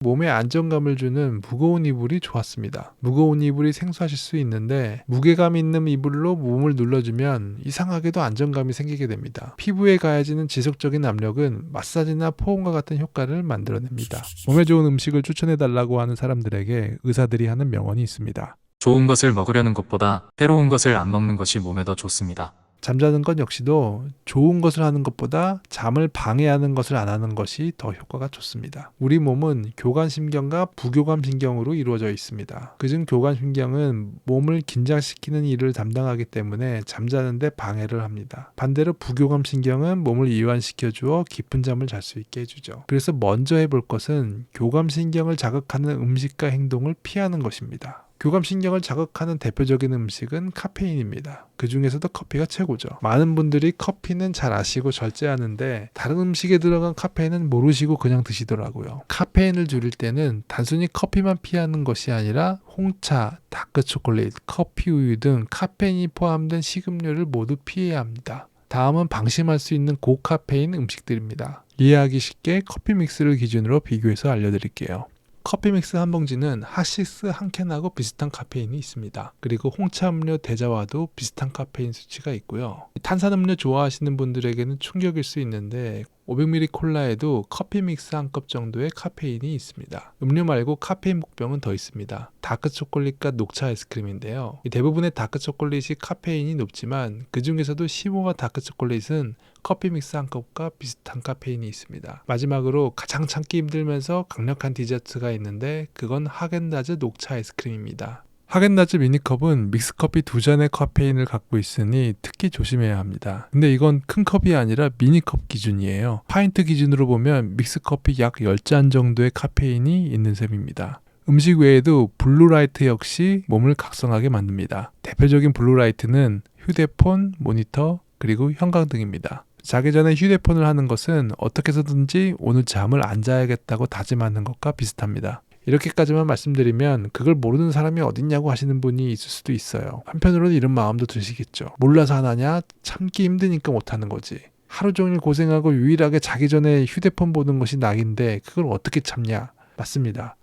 몸에 안정감을 주는 무거운 이불이 좋았습니다. 무거운 이불이 생소하실 수 있는데 무게감 있는 이불로 몸을 눌러주면 이상하게도 안정감이 생기게 됩니다. 피부에 가해지는 지속적인 압력은 마사지나 포옹과 같은 효과를 만들어냅니다. 몸에 좋은 음식을 추천해달라고 하는 사람들에게 의사들이 하는 명언이 있습니다. 좋은 것을 먹으려는 것보다 해로운 것을 안 먹는 것이 몸에 더 좋습니다. 잠자는 것 역시도 좋은 것을 하는 것보다 잠을 방해하는 것을 안 하는 것이 더 효과가 좋습니다. 우리 몸은 교감신경과 부교감신경으로 이루어져 있습니다. 그중 교감신경은 몸을 긴장시키는 일을 담당하기 때문에 잠자는데 방해를 합니다. 반대로 부교감신경은 몸을 이완시켜 주어 깊은 잠을 잘 수 있게 해주죠. 그래서 먼저 해볼 것은 교감신경을 자극하는 음식과 행동을 피하는 것입니다. 교감신경을 자극하는 대표적인 음식은 카페인입니다. 그 중에서도 커피가 최고죠. 많은 분들이 커피는 잘 아시고 절제하는데 다른 음식에 들어간 카페인은 모르시고 그냥 드시더라고요. 카페인을 줄일 때는 단순히 커피만 피하는 것이 아니라 홍차, 다크초콜릿, 커피 우유 등 카페인이 포함된 식음료를 모두 피해야 합니다. 다음은 방심할 수 있는 고카페인 음식들입니다. 이해하기 쉽게 커피 믹스를 기준으로 비교해서 알려드릴게요. 커피 믹스 한 봉지는 핫식스 한 캔하고 비슷한 카페인이 있습니다. 그리고 홍차 음료 대자와도 비슷한 카페인 수치가 있고요. 탄산음료 좋아하시는 분들에게는 충격일 수 있는데 500ml 콜라에도 커피 믹스 한 컵 정도의 카페인이 있습니다. 음료 말고 카페인 복병은 더 있습니다. 다크초콜릿과 녹차 아이스크림인데요. 대부분의 다크초콜릿이 카페인이 높지만 그 중에서도 15와 다크초콜릿은 커피 믹스 한 컵과 비슷한 카페인이 있습니다. 마지막으로 가장 참기 힘들면서 강력한 디저트가 있는데 그건 하겐다즈 녹차 아이스크림입니다. 하겐다즈 미니컵은 믹스커피 2잔의 카페인을 갖고 있으니 특히 조심해야 합니다. 근데 이건 큰 컵이 아니라 미니컵 기준이에요. 파인트 기준으로 보면 믹스커피 약 10잔 정도의 카페인이 있는 셈입니다. 음식 외에도 블루라이트 역시 몸을 각성하게 만듭니다. 대표적인 블루라이트는 휴대폰, 모니터, 그리고 형광등입니다. 자기 전에 휴대폰을 하는 것은 어떻게 해서든지 오늘 잠을 안 자야겠다고 다짐하는 것과 비슷합니다. 이렇게까지만 말씀드리면 그걸 모르는 사람이 어딨냐고 하시는 분이 있을 수도 있어요. 한편으로는 이런 마음도 드시겠죠. 몰라서 하나냐? 참기 힘드니까 못하는 거지. 하루 종일 고생하고 유일하게 자기 전에 휴대폰 보는 것이 낙인데 그걸 어떻게 참냐? 맞습니다.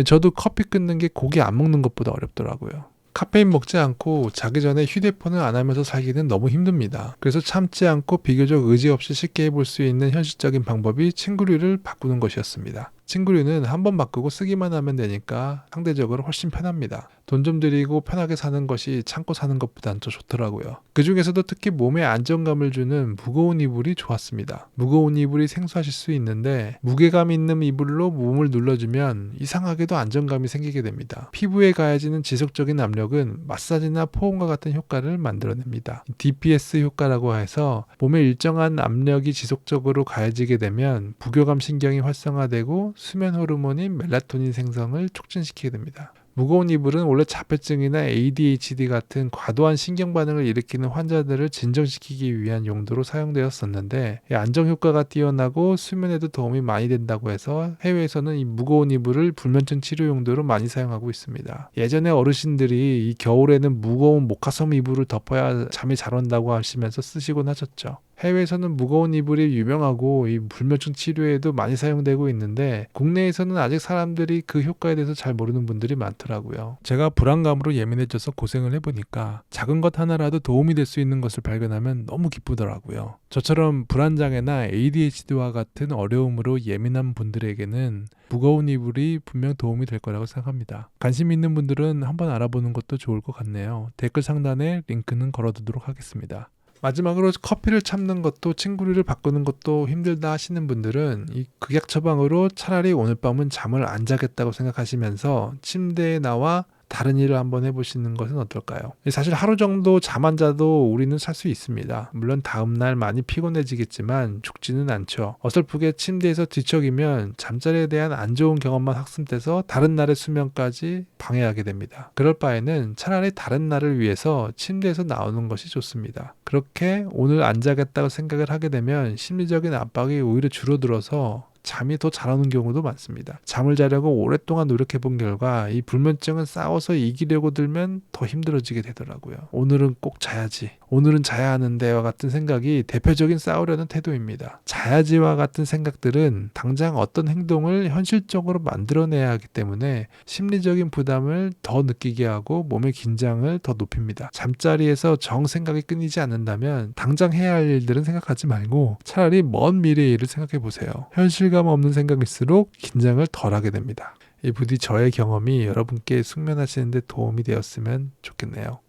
저도 커피 끊는 게 고기 안 먹는 것보다 어렵더라고요. 카페인 먹지 않고 자기 전에 휴대폰을 안 하면서 살기는 너무 힘듭니다. 그래서 참지 않고 비교적 의지 없이 쉽게 해볼 수 있는 현실적인 방법이 침구류를 바꾸는 것이었습니다. 침구류는 한번 바꾸고 쓰기만 하면 되니까 상대적으로 훨씬 편합니다. 돈 좀 들이고 편하게 사는 것이 참고 사는 것보단 더 좋더라고요. 그 중에서도 특히 몸에 안정감을 주는 무거운 이불이 좋았습니다. 무거운 이불이 생소하실 수 있는데 무게감 있는 이불로 몸을 눌러주면 이상하게도 안정감이 생기게 됩니다. 피부에 가해지는 지속적인 압력은 마사지나 포옹과 같은 효과를 만들어냅니다. DPS 효과라고 해서 몸에 일정한 압력이 지속적으로 가해지게 되면 부교감 신경이 활성화되고 수면 호르몬인 멜라토닌 생성을 촉진시키게 됩니다. 무거운 이불은 원래 자폐증이나 ADHD 같은 과도한 신경 반응을 일으키는 환자들을 진정시키기 위한 용도로 사용되었었는데 안정 효과가 뛰어나고 수면에도 도움이 많이 된다고 해서 해외에서는 이 무거운 이불을 불면증 치료 용도로 많이 사용하고 있습니다. 예전에 어르신들이 이 겨울에는 무거운 모카솜 이불을 덮어야 잠이 잘 온다고 하시면서 쓰시곤 하셨죠. 해외에서는 무거운 이불이 유명하고 이 불면증 치료에도 많이 사용되고 있는데 국내에서는 아직 사람들이 그 효과에 대해서 잘 모르는 분들이 많더라고요. 제가 불안감으로 예민해져서 고생을 해보니까 작은 것 하나라도 도움이 될 수 있는 것을 발견하면 너무 기쁘더라고요. 저처럼 불안장애나 ADHD와 같은 어려움으로 예민한 분들에게는 무거운 이불이 분명 도움이 될 거라고 생각합니다. 관심 있는 분들은 한번 알아보는 것도 좋을 것 같네요. 댓글 상단에 링크는 걸어두도록 하겠습니다. 마지막으로 커피를 참는 것도 침구류를 바꾸는 것도 힘들다 하시는 분들은 이 극약 처방으로 차라리 오늘 밤은 잠을 안 자겠다고 생각하시면서 침대에 나와 다른 일을 한번 해보시는 것은 어떨까요? 사실 하루 정도 잠 안 자도 우리는 살 수 있습니다. 물론 다음날 많이 피곤해지겠지만 죽지는 않죠. 어설프게 침대에서 뒤척이면 잠자리에 대한 안 좋은 경험만 학습돼서 다른 날의 수면까지 방해하게 됩니다. 그럴 바에는 차라리 다른 날을 위해서 침대에서 나오는 것이 좋습니다. 그렇게 오늘 안 자겠다고 생각을 하게 되면 심리적인 압박이 오히려 줄어들어서 잠이 더 잘 오는 경우도 많습니다. 잠을 자려고 오랫동안 노력해 본 결과 이 불면증은 싸워서 이기려고 들면 더 힘들어지게 되더라고요. 오늘은 꼭 자야지. 오늘은 자야 하는데와 같은 생각이 대표적인 싸우려는 태도입니다. 자야지와 같은 생각들은 당장 어떤 행동을 현실적으로 만들어내야 하기 때문에 심리적인 부담을 더 느끼게 하고 몸의 긴장을 더 높입니다. 잠자리에서 정 생각이 끊이지 않는다면 당장 해야 할 일들은 생각하지 말고 차라리 먼 미래의 일을 생각해 보세요. 현실감 없는 생각일수록 긴장을 덜하게 됩니다. 이 부디 저의 경험이 여러분께 숙면하시는 데 도움이 되었으면 좋겠네요.